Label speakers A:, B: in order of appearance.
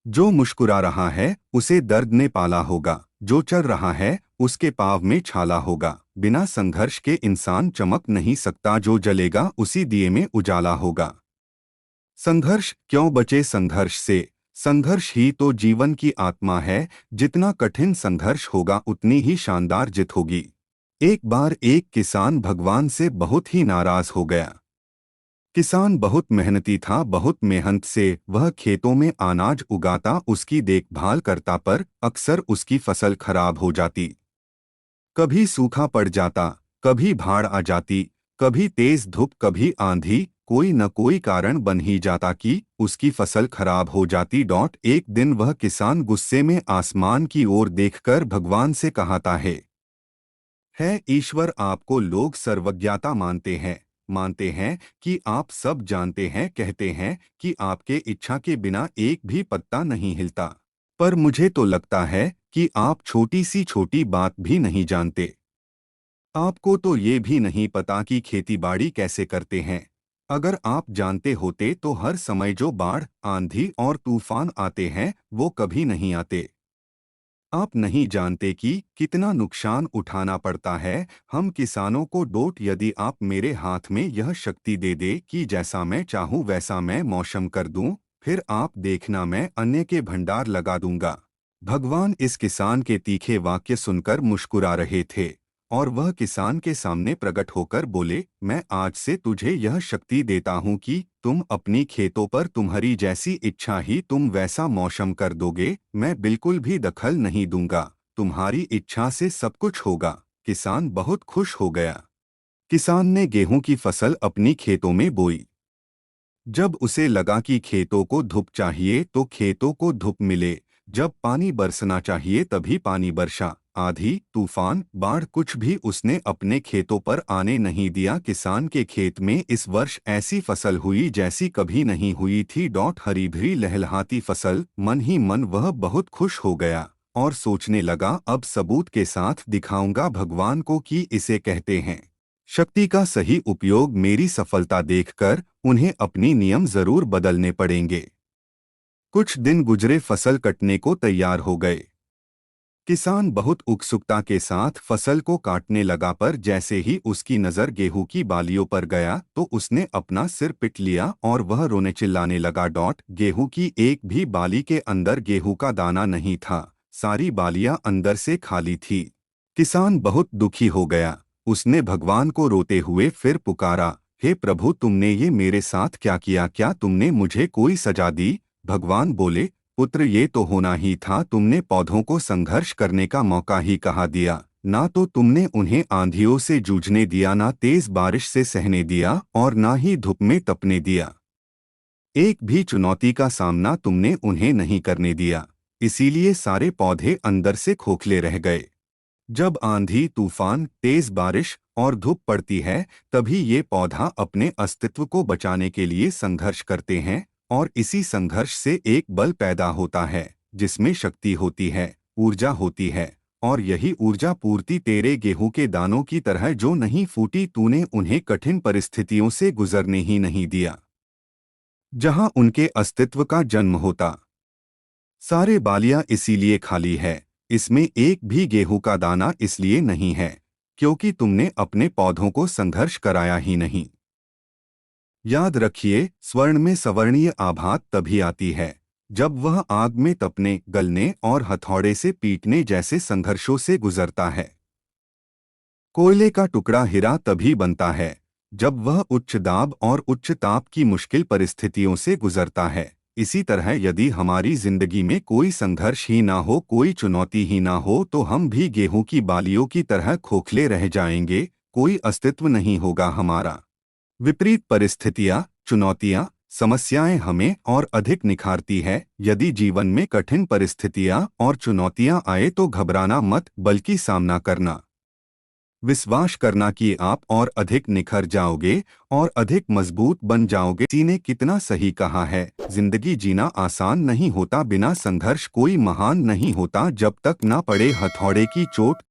A: जो मुस्कुरा रहा है उसे दर्द ने पाला होगा, जो चल रहा है उसके पाँव में छाला होगा। बिना संघर्ष के इंसान चमक नहीं सकता, जो जलेगा उसी दिए में उजाला होगा। संघर्ष क्यों बचे संघर्ष से? संघर्ष ही तो जीवन की आत्मा है। जितना कठिन संघर्ष होगा उतनी ही शानदार जीत होगी। एक बार एक किसान भगवान से बहुत ही नाराज हो गया। किसान बहुत मेहनती था, बहुत मेहनत से वह खेतों में अनाज उगाता, उसकी देखभाल करता, पर अक्सर उसकी फसल खराब हो जाती। कभी सूखा पड़ जाता, कभी बाढ़ आ जाती, कभी तेज धूप, कभी आंधी, कोई न कोई कारण बन ही जाता कि उसकी फसल खराब हो जाती। एक दिन वह किसान गुस्से में आसमान की ओर देखकर भगवान से कहता है ईश्वर, आपको लोग सर्वज्ञता मानते हैं कि आप सब जानते हैं, कहते हैं कि आपके इच्छा के बिना एक भी पत्ता नहीं हिलता। पर मुझे तो लगता है कि आप छोटी सी छोटी बात भी नहीं जानते। आपको तो ये भी नहीं पता कि खेतीबाड़ी कैसे करते हैं। अगर आप जानते होते तो हर समय जो बाढ़, आंधी और तूफान आते हैं वो कभी नहीं आते। आप नहीं जानते कि कितना नुकसान उठाना पड़ता है हम किसानों को। यदि आप मेरे हाथ में यह शक्ति दे दे कि जैसा मैं चाहूँ वैसा मैं मौसम कर दूं, फिर आप देखना मैं अन्य के भंडार लगा दूंगा। भगवान इस किसान के तीखे वाक्य सुनकर मुस्कुरा रहे थे और वह किसान के सामने प्रकट होकर बोले, मैं आज से तुझे यह शक्ति देता हूँ कि तुम अपनी खेतों पर तुम्हारी जैसी इच्छा ही तुम वैसा मौसम कर दोगे। मैं बिल्कुल भी दखल नहीं दूंगा, तुम्हारी इच्छा से सब कुछ होगा। किसान बहुत खुश हो गया। किसान ने गेहूं की फसल अपनी खेतों में बोई। जब उसे लगा कि खेतों को धूप चाहिए तो खेतों को धूप मिले, जब पानी बरसना चाहिए तभी पानी बरसा। आंधी, तूफान, बाढ़ कुछ भी उसने अपने खेतों पर आने नहीं दिया। किसान के खेत में इस वर्ष ऐसी फसल हुई जैसी कभी नहीं हुई थी। हरी भरी लहलहाती फसल। मन ही मन वह बहुत खुश हो गया और सोचने लगा, अब सबूत के साथ दिखाऊंगा भगवान को कि इसे कहते हैं शक्ति का सही उपयोग। मेरी सफलता देखकर उन्हें अपनी नियम जरूर बदलने पड़ेंगे। कुछ दिन गुजरे, फसल कटने को तैयार हो गए। किसान बहुत उत्सुकता के साथ फसल को काटने लगा, पर जैसे ही उसकी नज़र गेहूं की बालियों पर गया तो उसने अपना सिर पीट लिया और वह रोने चिल्लाने लगा। गेहूं की एक भी बाली के अंदर गेहूं का दाना नहीं था, सारी बालियां अंदर से खाली थी। किसान बहुत दुखी हो गया। उसने भगवान को रोते हुए फिर पुकारा, हे प्रभु, तुमने ये मेरे साथ क्या किया? क्या तुमने मुझे कोई सजा दी? भगवान बोले, पुत्र, ये तो होना ही था। तुमने पौधों को संघर्ष करने का मौका ही कहाँ दिया। ना तो तुमने उन्हें आंधियों से जूझने दिया, ना तेज बारिश से सहने दिया और ना ही धूप में तपने दिया। एक भी चुनौती का सामना तुमने उन्हें नहीं करने दिया। इसीलिए सारे पौधे अंदर से खोखले रह गए। जब आंधी, तूफान, तेज बारिश और धूप पड़ती है तभी ये पौधा अपने अस्तित्व को बचाने के लिए संघर्ष करते हैं, और इसी संघर्ष से एक बल पैदा होता है जिसमें शक्ति होती है, ऊर्जा होती है। और यही ऊर्जा पूर्ति तेरे गेहूं के दानों की तरह जो नहीं फूटी, तूने उन्हें कठिन परिस्थितियों से गुजरने ही नहीं दिया जहां उनके अस्तित्व का जन्म होता। सारे बालियां इसीलिए खाली है, इसमें एक भी गेहूं का दाना इसलिए नहीं है क्योंकि तुमने अपने पौधों को संघर्ष कराया ही नहीं। याद रखिए, स्वर्ण में सवर्णीय आभात तभी आती है जब वह आग में तपने, गलने और हथौड़े से पीटने जैसे संघर्षों से गुजरता है। कोयले का टुकड़ा हीरा तभी बनता है जब वह उच्च दाब और उच्च ताप की मुश्किल परिस्थितियों से गुजरता है। इसी तरह यदि हमारी जिंदगी में कोई संघर्ष ही ना हो, कोई चुनौती ही ना हो, तो हम भी गेहूं की बालियों की तरह खोखले रह जाएंगे, कोई अस्तित्व नहीं होगा हमारा। विपरीत परिस्थितियां, चुनौतियां, समस्याएं हमें और अधिक निखारती है। यदि जीवन में कठिन परिस्थितियां और चुनौतियां आए तो घबराना मत, बल्कि सामना करना। विश्वास करना कि आप और अधिक निखर जाओगे और अधिक मजबूत बन जाओगे। किसी ने कितना सही कहा है, जिंदगी जीना आसान नहीं होता, बिना संघर्ष कोई महान नहीं होता। जब तक ना पड़े हथौड़े की चोट